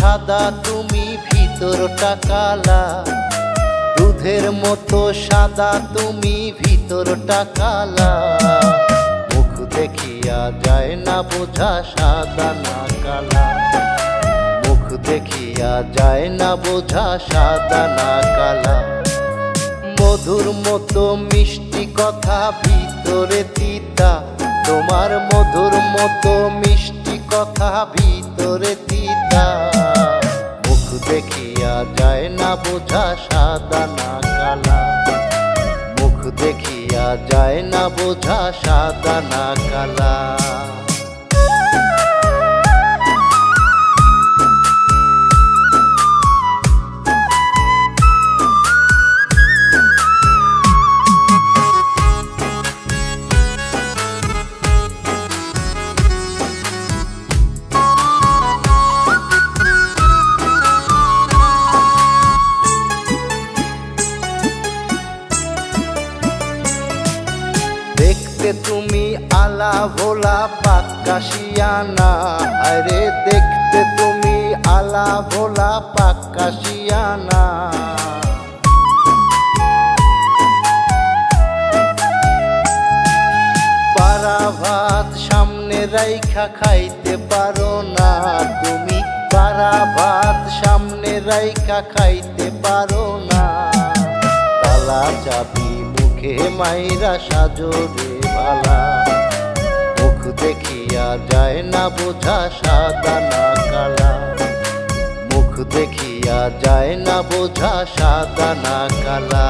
সাদা তুমি ভিতরটা কালা, দুধের মতো সাদা তুমি ভিতরটা কালা। মুখ দেখিয়া যায় না বোঝা সাদা না কালা, মুখ দেখিয়া যায় না বোঝা সাদা না কালা। মধুর মতো মিষ্টি কথা ভিতরে তিতা, তোমার মধুর মতো মিষ্টি কথা ভিতরে তিতা। মুখ দেখিয়া যায় না বোঝা সাদা না কালা, মুখ দেখিয়া যায় না বোঝা সাদা না কালা। দেখতে তুমি আলা ভোলা পাক্কা শিয়ানা, আরে দেখতে তুমি আলা ভোলা পাক্কা শিয়ানা। পারা ভাত সামনে রাইখা খাইতে পারো না তুমি, পারা ভাত সামনে রাইখা খাইতে পারো না। তালা চাবি মুখে মাইরা সাজরে বালা, মুখ দেখিয়া যায় না বোঝা সাদা না কালা, মুখ দেখিয়া যায় না বোঝা সাদা না কালা।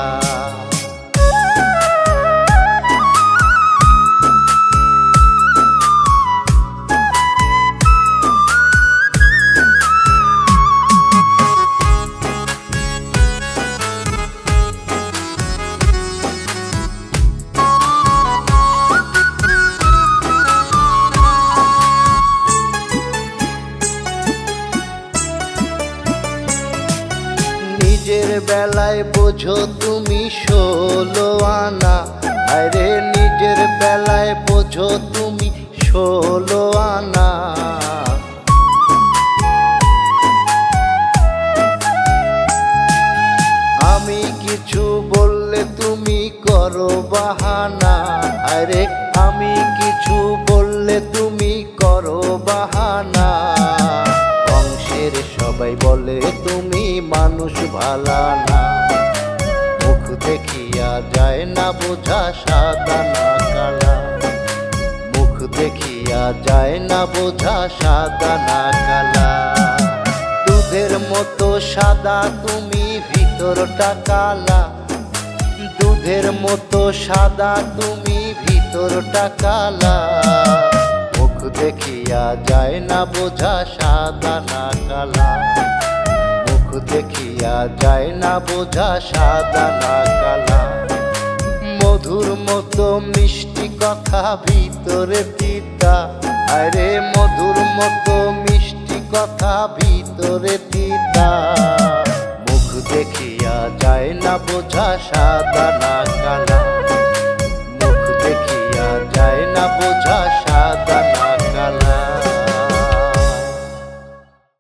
নিজের বেলায় বোঝো তুমি 16 আনা, আরে নিজের বেলায় বোঝো তুমি 16 আনা। আমি কিছু বললে তুমি করো বাহানা, আরে আমি কিছু বললে তুমি করো বাহানা। বংশের সবাই বলে তুমি মানুষ ভালা না, মুখ দেখিয়া যায় না বোঝা সাদা না কালা, মুখ দেখিয়া যায় না বোঝা সাদা না কালা। দুধের মতো সাদা তুমি ভিতরটা কালা, দুধের মতো সাদা তুমি ভিতরটা কালা। মুখ দেখিয়া যায় না বোঝা সাদা না কালা, মুখ দেখিয়া যায় না বোঝা সাদা না কালা। মধুর মতো মিষ্টি কথা ভিতরে তিতা, আরে মধুর মতো মিষ্টি কথা ভিতরে তিতা। মুখ দেখিয়া যায় না বোঝা সাদা না